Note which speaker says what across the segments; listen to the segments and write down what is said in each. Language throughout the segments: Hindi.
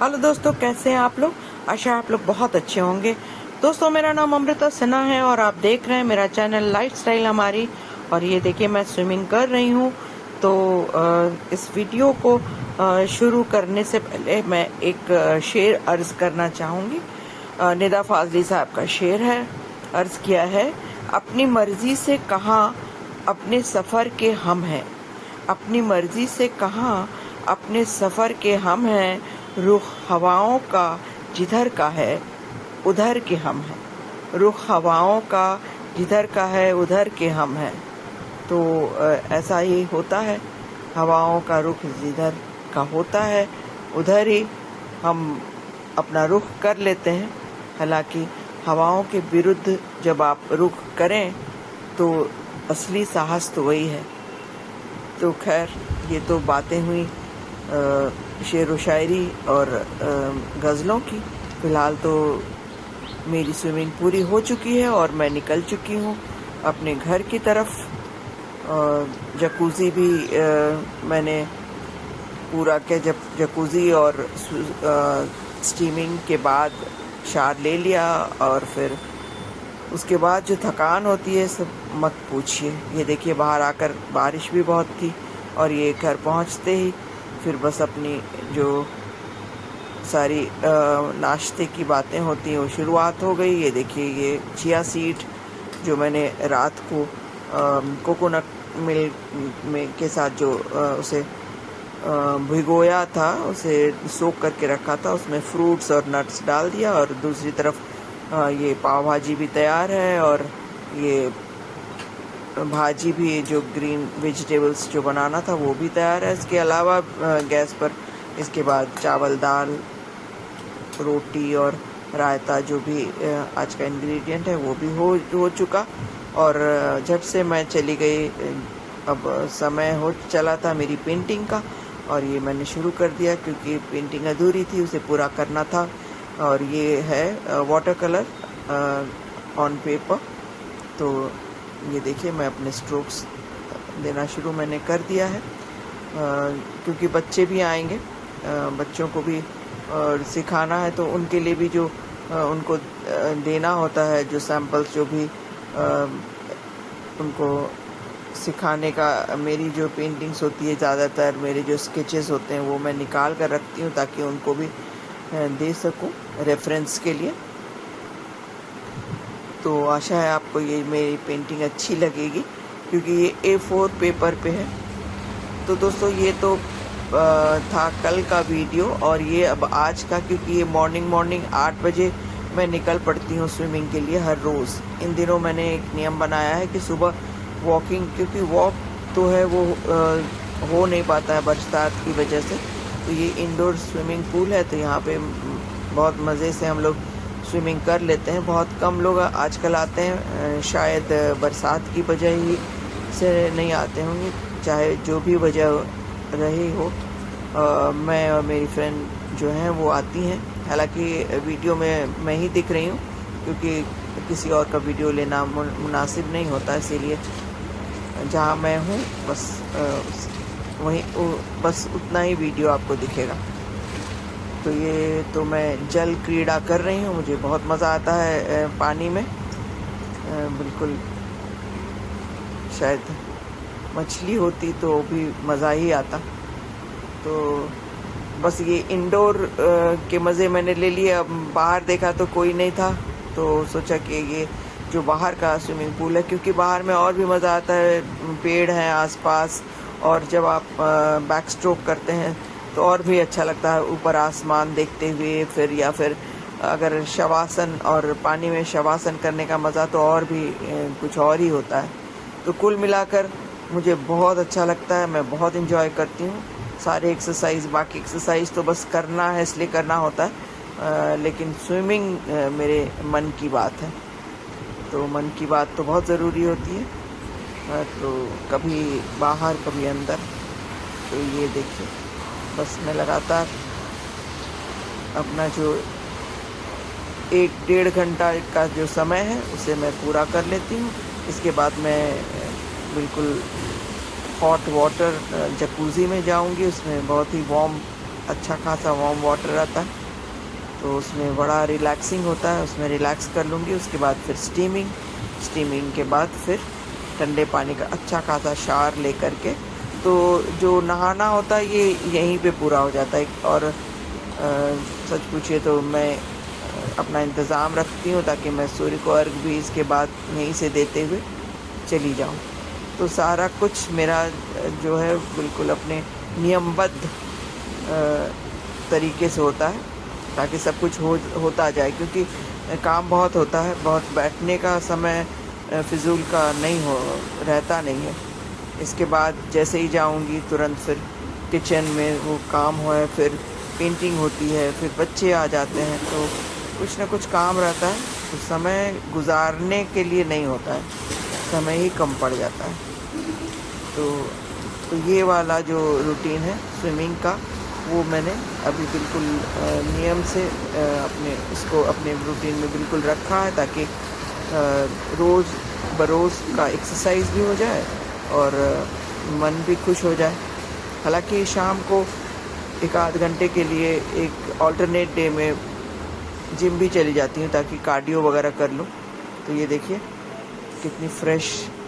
Speaker 1: हेलो दोस्तों, कैसे हैं आप लोग। आशा है आप लोग बहुत अच्छे होंगे। दोस्तों, मेरा नाम अमृता सिन्हा है और आप देख रहे हैं मेरा चैनल लाइफस्टाइल हमारी। और ये देखिए, मैं स्विमिंग कर रही हूँ। तो इस वीडियो को शुरू करने से पहले मैं एक शेर अर्ज करना चाहूँगी। निदा फाजली साहब का शेर है। अर्ज किया है, अपनी मर्जी से कहाँ अपने सफ़र के हम हैं। अपनी मर्जी से कहाँ अपने सफ़र के हम हैं। रुख हवाओं का जिधर का है उधर के हम हैं। रुख हवाओं का जिधर का है उधर के हम हैं। तो ऐसा ही होता है, हवाओं का रुख जिधर का होता है उधर ही हम अपना रुख कर लेते हैं। हालांकि हवाओं के विरुद्ध जब आप रुख करें तो असली साहस तो वही है। तो खैर, ये तो बातें हुई शेर व शायरी और गज़लों की। फ़िलहाल तो मेरी स्विमिंग पूरी हो चुकी है और मैं निकल चुकी हूँ अपने घर की तरफ। जकूज़ी भी मैंने पूरा किया। जब जकूज़ी और स्टीमिंग के बाद शावर ले लिया और फिर उसके बाद जो थकान होती है सब मत पूछिए। ये देखिए, बाहर आकर बारिश भी बहुत थी और ये घर पहुंचते ही फिर बस अपनी जो सारी नाश्ते की बातें होती हैं वो शुरुआत हो गई। ये देखिए, ये चिया सीड जो मैंने रात को कोकोनट मिल्क में के साथ जो उसे भिगोया था, उसे सोक करके रखा था, उसमें फ्रूट्स और नट्स डाल दिया। और दूसरी तरफ ये पाव भाजी भी तैयार है और ये भाजी भी, जो ग्रीन वेजिटेबल्स जो बनाना था वो भी तैयार है। इसके अलावा गैस पर इसके बाद चावल, दाल, रोटी और रायता जो भी आज का इंग्रेडिएंट है वो भी हो चुका। और झट से मैं चली गई। अब समय हो चला था मेरी पेंटिंग का और ये मैंने शुरू कर दिया क्योंकि पेंटिंग अधूरी थी, उसे पूरा करना था। और ये है वाटर कलर ऑन पेपर। तो ये देखिए, मैं अपने स्ट्रोक्स देना शुरू मैंने कर दिया है क्योंकि बच्चे भी आएंगे, बच्चों को भी सिखाना है। तो उनके लिए भी जो उनको देना होता है, जो सैम्पल्स जो भी उनको सिखाने का, मेरी जो पेंटिंग्स होती है ज़्यादातर मेरे जो स्केचेस होते हैं वो मैं निकाल कर रखती हूँ ताकि उनको भी दे सकूँ रेफरेंस के लिए। तो आशा है आपको ये मेरी पेंटिंग अच्छी लगेगी क्योंकि ये A4 पेपर पे है। तो दोस्तों, ये तो था कल का वीडियो और ये अब आज का, क्योंकि ये मॉर्निंग 8 बजे मैं निकल पड़ती हूँ स्विमिंग के लिए हर रोज़। इन दिनों मैंने एक नियम बनाया है कि सुबह वॉकिंग, क्योंकि वॉक तो है वो हो नहीं पाता है बरसात की वजह से। तो ये इंडोर स्विमिंग पूल है तो यहाँ पे बहुत मज़े से हम लोग स्विमिंग कर लेते हैं। बहुत कम लोग आजकल आते हैं, शायद बरसात की वजह ही से नहीं आते होंगे, चाहे जो भी वजह रही हो। मैं और मेरी फ्रेंड जो हैं वो आती हैं। हालांकि वीडियो में मैं ही दिख रही हूँ क्योंकि किसी और का वीडियो लेना मुनासिब नहीं होता, इसीलिए जहाँ मैं हूँ बस वहीं बस उतना ही वीडियो आपको दिखेगा। तो ये तो मैं जल क्रीड़ा कर रही हूँ, मुझे बहुत मज़ा आता है पानी में। बिल्कुल, शायद मछली होती तो भी मज़ा ही आता। तो बस ये इंडोर के मज़े मैंने ले लिए। अब बाहर देखा तो कोई नहीं था तो सोचा कि ये जो बाहर का स्विमिंग पूल है, क्योंकि बाहर में और भी मज़ा आता है, पेड़ हैं आसपास और जब आप बैक स्ट्रोक करते हैं तो और भी अच्छा लगता है ऊपर आसमान देखते हुए। फिर या फिर अगर शवासन और पानी में शवासन करने का मज़ा तो और भी कुछ और ही होता है। तो कुल मिलाकर मुझे बहुत अच्छा लगता है, मैं बहुत एंजॉय करती हूँ सारे एक्सरसाइज। बाकी एक्सरसाइज तो बस करना है इसलिए करना होता है, लेकिन स्विमिंग मेरे मन की बात है। तो मन की बात तो बहुत ज़रूरी होती है, तो कभी बाहर कभी अंदर। तो ये देखिए, बस मैं लगातार अपना जो 1-1.5 घंटा का जो समय है उसे मैं पूरा कर लेती हूँ। इसके बाद मैं बिल्कुल हॉट वाटर जकूज़ी में जाऊंगी, उसमें बहुत ही वार्म अच्छा खासा वार्म वाटर आता है, तो उसमें बड़ा रिलैक्सिंग होता है, उसमें रिलैक्स कर लूँगी। उसके बाद फिर स्टीमिंग के बाद फिर ठंडे पानी का अच्छा खासा शावर ले करके, तो जो नहाना होता है ये यहीं पे पूरा हो जाता है। और सच पूछिए तो मैं अपना इंतज़ाम रखती हूँ ताकि मैं सूर्य को अर्घ भी इसके बाद यहीं से देते हुए चली जाऊँ। तो सारा कुछ मेरा जो है बिल्कुल अपने नियमबद्ध तरीके से होता है, ताकि सब कुछ होता जाए, क्योंकि काम बहुत होता है, बहुत बैठने का समय फिजूल का नहीं रहता नहीं है। इसके बाद जैसे ही जाऊंगी तुरंत फिर किचन में वो काम है, फिर पेंटिंग होती है, फिर बच्चे आ जाते हैं, तो कुछ ना कुछ काम रहता है, तो समय गुजारने के लिए नहीं होता है, समय ही कम पड़ जाता है। तो ये वाला जो रूटीन है स्विमिंग का, वो मैंने अभी बिल्कुल नियम से अपने रूटीन में बिल्कुल रखा है, ताकि रोज़ बरोज़ का एक्सरसाइज भी हो जाए और मन भी खुश हो जाए। हालांकि शाम को 1 आध घंटे के लिए एक ऑल्टरनेट डे में जिम भी चली जाती हूँ, ताकि कार्डियो वगैरह कर लूँ। तो ये देखिए कितनी फ्रेश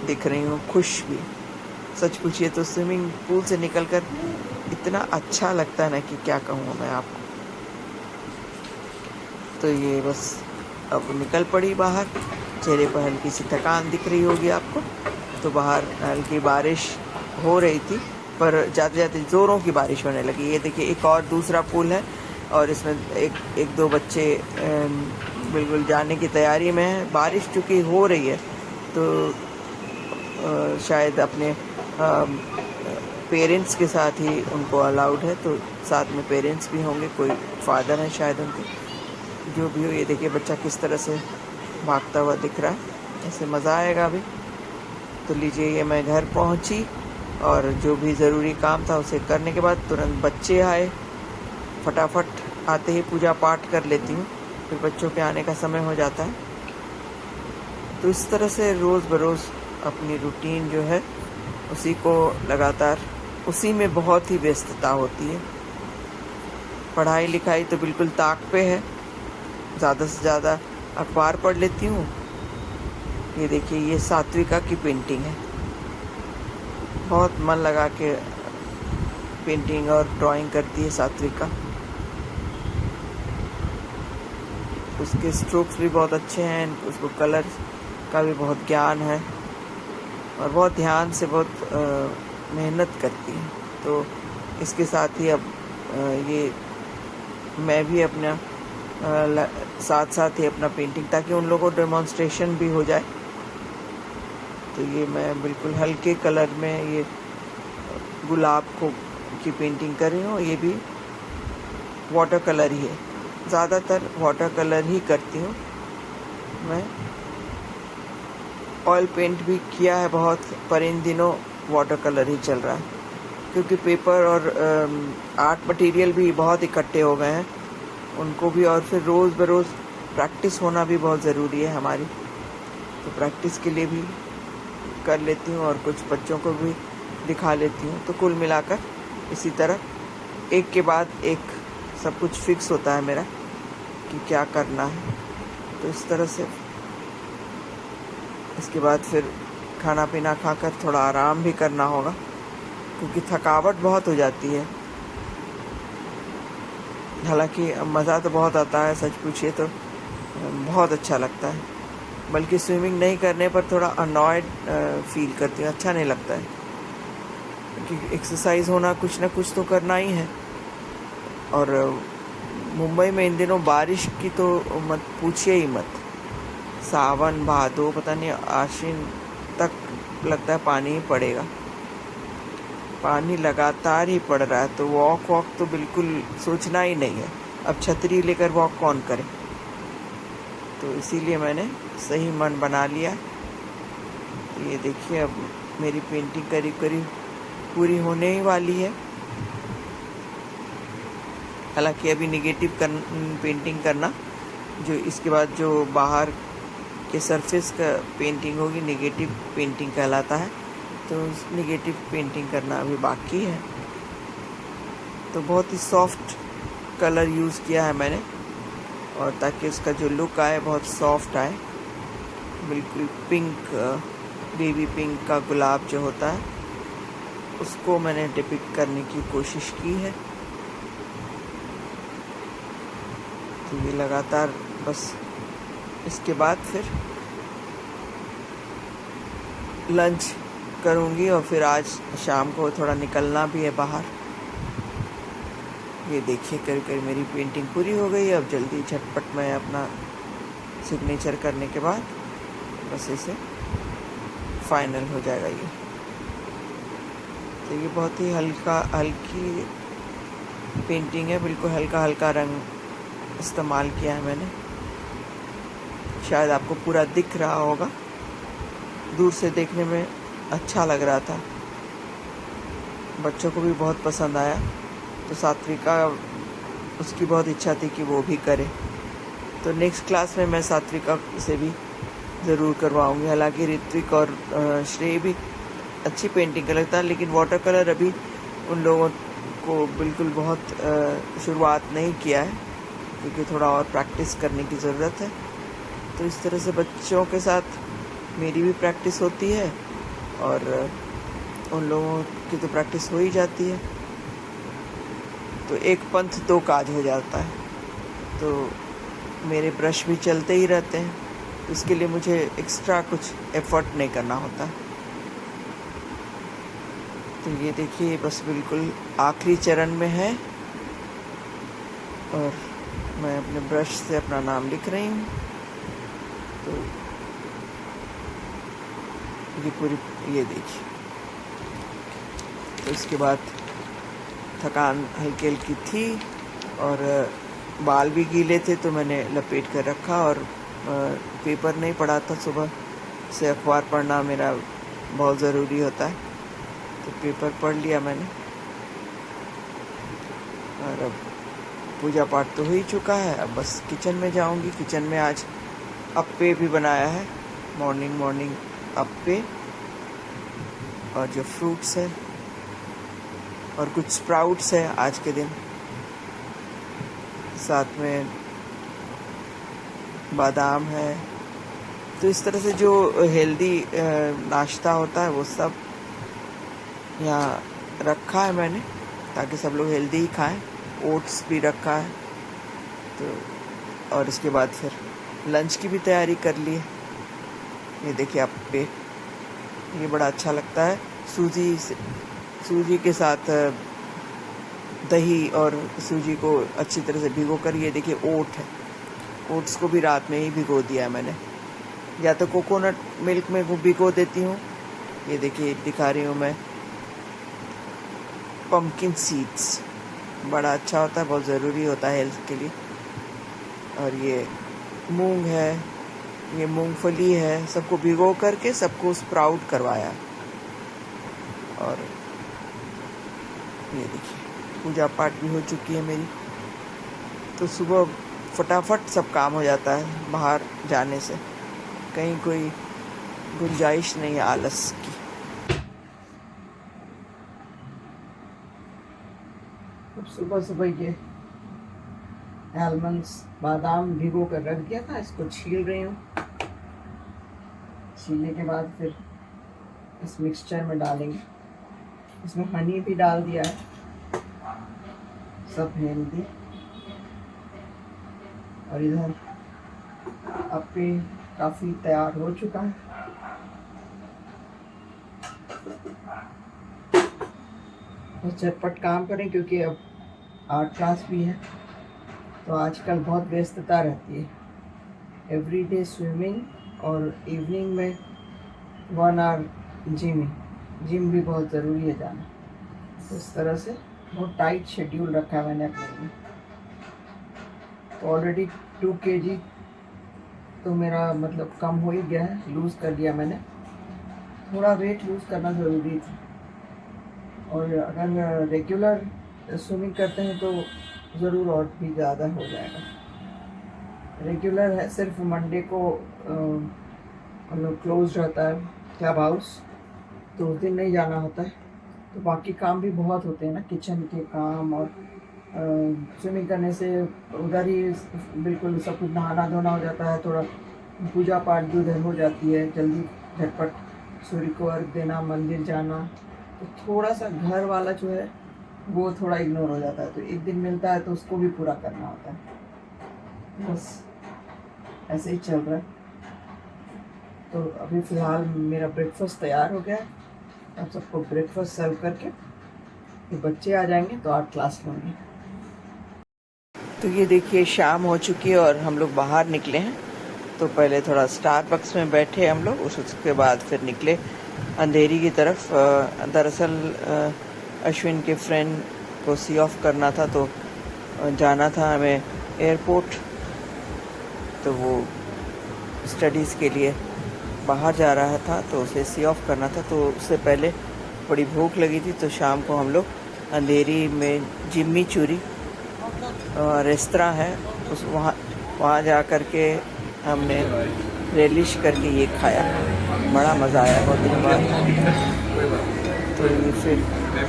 Speaker 1: दिख रही हूँ, खुश भी। सच पूछिए तो स्विमिंग पूल से निकलकर इतना अच्छा लगता है ना कि क्या कहूँ मैं आपको। तो ये बस अब निकल पड़ी बाहर, चेहरे पर हल्की सी थकान दिख रही होगी आपको। तो बाहर हल्की बारिश हो रही थी, पर जाते जाते ज़ोरों की बारिश होने लगी। ये देखिए एक और दूसरा पुल है, और इसमें एक दो बच्चे बिल्कुल जाने की तैयारी में हैं। बारिश चूँकि हो रही है तो शायद अपने पेरेंट्स के साथ ही उनको अलाउड है, तो साथ में पेरेंट्स भी होंगे, कोई फादर है शायद उनके, जो भी हो। ये देखिए बच्चा किस तरह से भागता हुआ दिख रहा है, ऐसे मज़ा आएगा अभी। तो लीजिए, ये मैं घर पहुंची और जो भी ज़रूरी काम था उसे करने के बाद तुरंत बच्चे आए। फटाफट आते ही पूजा पाठ कर लेती हूँ, फिर बच्चों के आने का समय हो जाता है। तो इस तरह से रोज़ बरोज़ अपनी रूटीन जो है उसी को लगातार, उसी में बहुत ही व्यस्तता होती है। पढ़ाई लिखाई तो बिल्कुल ताक पे है, ज़्यादा से ज़्यादा अखबार पढ़ लेती हूँ। ये देखिए, ये सात्विका की पेंटिंग है, बहुत मन लगा के पेंटिंग और ड्राइंग करती है सात्विका। उसके स्ट्रोक्स भी बहुत अच्छे हैं, उसको कलर का भी बहुत ज्ञान है और बहुत ध्यान से बहुत मेहनत करती है। तो इसके साथ ही अब ये मैं भी अपना साथ साथ ही अपना पेंटिंग, ताकि उन लोगों को डेमोन्स्ट्रेशन भी हो जाए। तो ये मैं बिल्कुल हल्के कलर में ये गुलाब की पेंटिंग कर रही हूँ। ये भी वाटर कलर ही है, ज़्यादातर वाटर कलर ही करती हूँ मैं। ऑयल पेंट भी किया है बहुत, पर इन दिनों वाटर कलर ही चल रहा है, क्योंकि पेपर और आर्ट मटेरियल भी बहुत इकट्ठे हो गए हैं, उनको भी। और फिर रोज़ बरोज़ प्रैक्टिस होना भी बहुत ज़रूरी है हमारी, तो प्रैक्टिस के लिए भी कर लेती हूँ और कुछ बच्चों को भी दिखा लेती हूँ। तो कुल मिलाकर इसी तरह एक के बाद एक सब कुछ फिक्स होता है मेरा कि क्या करना है। तो इस तरह से इसके बाद फिर खाना पीना खाकर थोड़ा आराम भी करना होगा, क्योंकि थकावट बहुत हो जाती है। हालांकि मज़ा तो बहुत आता है, सच पूछिए तो बहुत अच्छा लगता है। बल्कि स्विमिंग नहीं करने पर थोड़ा अनॉयड फील करती हूँ, अच्छा नहीं लगता है, क्योंकि एक्सरसाइज होना कुछ ना कुछ तो करना ही है। और मुंबई में इन दिनों बारिश की तो मत पूछिए ही मत। सावन भादो पता नहीं आश्विन तक लगता है पानी ही पड़ेगा, पानी लगातार ही पड़ रहा है। तो वॉक तो बिल्कुल सोचना ही नहीं है। अब छतरी लेकर वॉक कौन करे। तो इसीलिए मैंने सही मन बना लिया। ये देखिए, अब मेरी पेंटिंग करीब करीब पूरी होने ही वाली है। हालांकि अभी निगेटिव पेंटिंग करना, जो इसके बाद जो बाहर के सरफेस का पेंटिंग होगी, निगेटिव पेंटिंग कहलाता है। तो निगेटिव पेंटिंग करना अभी बाकी है। तो बहुत ही सॉफ्ट कलर यूज़ किया है मैंने, और ताकि उसका जो लुक आए बहुत सॉफ्ट आए, बिल्कुल पिंक, बेबी पिंक का गुलाब जो होता है उसको मैंने डिपिक्ट करने की कोशिश की है। तो ये लगातार बस, इसके बाद फिर लंच करूँगी और फिर आज शाम को थोड़ा निकलना भी है बाहर। ये देखिए कर मेरी पेंटिंग पूरी हो गई। अब जल्दी झटपट मैं अपना सिग्नेचर करने के बाद बस इसे फाइनल हो जाएगा ये। तो ये बहुत ही हल्की पेंटिंग है, बिल्कुल हल्का रंग इस्तेमाल किया है मैंने। शायद आपको पूरा दिख रहा होगा, दूर से देखने में अच्छा लग रहा था, बच्चों को भी बहुत पसंद आया। तो सात्विका, उसकी बहुत इच्छा थी कि वो भी करे, तो नेक्स्ट क्लास में मैं सात्विका से भी ज़रूर करवाऊँगी। हालांकि ऋत्विक और श्रेय भी अच्छी पेंटिंग कर लगता है, लेकिन वाटर कलर अभी उन लोगों को बिल्कुल बहुत शुरुआत नहीं किया है, क्योंकि थोड़ा और प्रैक्टिस करने की ज़रूरत है। तो इस तरह से बच्चों के साथ मेरी भी प्रैक्टिस होती है और उन लोगों की तो प्रैक्टिस हो ही जाती है। तो एक पंथ दो काज हो जाता है, तो मेरे ब्रश भी चलते ही रहते हैं, तो इसके लिए मुझे एक्स्ट्रा कुछ एफर्ट नहीं करना होता। तो ये देखिए बस बिल्कुल आखिरी चरण में है और मैं अपने ब्रश से अपना नाम लिख रही हूँ। तो ये पूरी, ये देखिए। तो इसके बाद थकान हल्की थी और बाल भी गीले थे, तो मैंने लपेट कर रखा, और पेपर नहीं पढ़ा था। सुबह से अखबार पढ़ना मेरा बहुत ज़रूरी होता है, तो पेपर पढ़ लिया मैंने। और अब पूजा पाठ तो हो ही चुका है, अब बस किचन में जाऊंगी। किचन में आज अप्पे भी बनाया है, मॉर्निंग अप्पे, और जो फ्रूट्स है और कुछ स्प्राउट्स है आज के दिन, साथ में बादाम है। तो इस तरह से जो हेल्दी नाश्ता होता है वो सब यहाँ रखा है मैंने, ताकि सब लोग हेल्दी ही खाएं। ओट्स भी रखा है। तो और इसके बाद फिर लंच की भी तैयारी कर ली है। ये देखिए अप्पे, ये बड़ा अच्छा लगता है। सूजी के साथ दही और सूजी को अच्छी तरह से भिगो कर, ये देखिए ओट है, ओट्स को भी रात में ही भिगो दिया है मैंने, या तो कोकोनट मिल्क में वो भिगो देती हूँ। ये देखिए दिखा रही हूँ मैं, पम्पकिन सीड्स, बड़ा अच्छा होता है, बहुत ज़रूरी होता है हेल्थ के लिए। और ये मूंग है, ये मूंगफली है, सबको भिगो करके सबको स्प्राउट करवाया। और ये देखिए पूजा पाठ भी हो चुकी है मेरी। तो सुबह फटाफट सब काम हो जाता है, बाहर जाने से कहीं कोई गुंजाइश नहीं है आलस की। अब सुबह ये आलमंड्स, बादाम भिगो कर रख दिया था, इसको छील रही हूँ। छीलने के बाद फिर इस मिक्सचर में डालेंगे। इसमें हनी भी डाल दिया है, सब हेल्दी। और इधर अप्पे काफ़ी तैयार हो चुका है। बस झटपट काम करें, क्योंकि अब आर्ट क्लास भी है, तो आजकल बहुत व्यस्तता रहती है। एवरीडे स्विमिंग, और इवनिंग में 1 आवर जिम भी बहुत ज़रूरी है जाना। तो इस तरह से बहुत टाइट शेड्यूल रखा है मैंने अपने लिए। तो ऑलरेडी 2 kg तो मेरा मतलब कम हो ही गया है, लूज़ कर लिया मैंने। थोड़ा वेट लूज़ करना ज़रूरी था, और अगर रेगुलर स्विमिंग करते हैं तो ज़रूर और भी ज़्यादा हो जाएगा। रेगुलर है, सिर्फ मंडे को मतलब क्लोज रहता है क्लब हाउस, तो उस दिन नहीं जाना होता है। तो बाकी काम भी बहुत होते हैं ना, किचन के काम, और स्विमिंग करने से उधर ही बिल्कुल सब कुछ नहाना धोना हो जाता है, थोड़ा पूजा पाठ भी उधर हो जाती है, जल्दी झटपट सूर्य को अर्घ देना, मंदिर जाना, तो थोड़ा सा घर वाला जो है वो थोड़ा इग्नोर हो जाता है। तो एक दिन मिलता है तो उसको भी पूरा करना होता है। बस ऐसे ही चल रहा है। तो अभी फ़िलहाल मेरा ब्रेकफास्ट तैयार हो गया है। अब सबको ब्रेकफास्ट सर्व करके ये बच्चे आ जाएंगे तो आर्ट क्लास लूँगी। तो ये देखिए शाम हो चुकी है और हम लोग बाहर निकले हैं। तो पहले थोड़ा स्टारबक्स में बैठे हम लोग, उसके बाद फिर निकले अंधेरी की तरफ। दरअसल अश्विन के फ्रेंड को सी ऑफ करना था, तो जाना था हमें एयरपोर्ट। तो वो स्टडीज़ के लिए बाहर जा रहा था, तो उसे सी ऑफ करना था। तो उससे पहले बड़ी भूख लगी थी, तो शाम को हम लोग अंधेरी में जिम्मी चूरी रेस्तरां है, उस वहाँ जा कर के हमने रेलिश करके ये खाया। बड़ा मज़ा आया बहुत दिन बाद। तो ये फिर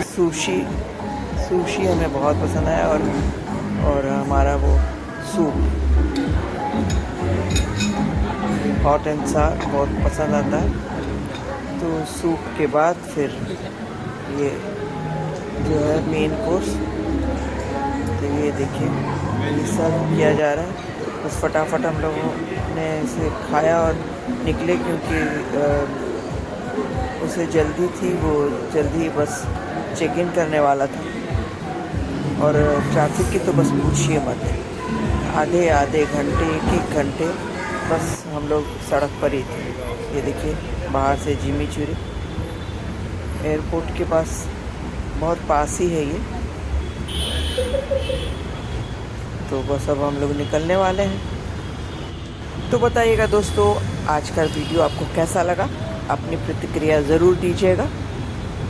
Speaker 1: सुशी हमें बहुत पसंद आया, और हमारा वो सूप हॉट एंड सार बहुत पसंद आता है। तो सूप के बाद फिर ये जो है मेन कोर्स, तो ये देखिए ये सर्व किया जा रहा है। बस फटाफट हम लोगों ने इसे खाया और निकले, क्योंकि उसे जल्दी थी, वो जल्दी बस चेक इन करने वाला था। और ट्रैफिक की तो बस पूछिए मत, आधे घंटे, एक घंटे बस हम लोग सड़क पर ही थे। ये देखिए बाहर से जिम्मी चूरी एयरपोर्ट के पास, बहुत पास ही है ये। तो बस अब हम लोग निकलने वाले हैं। तो बताइएगा दोस्तों, आज का वीडियो आपको कैसा लगा, अपनी प्रतिक्रिया ज़रूर दीजिएगा।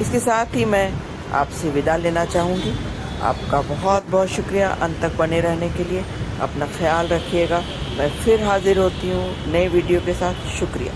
Speaker 1: इसके साथ ही मैं आपसे विदा लेना चाहूँगी। आपका बहुत बहुत शुक्रिया अंत तक बने रहने के लिए। अपना ख्याल रखिएगा। मैं फिर हाजिर होती हूँ नए वीडियो के साथ। शुक्रिया।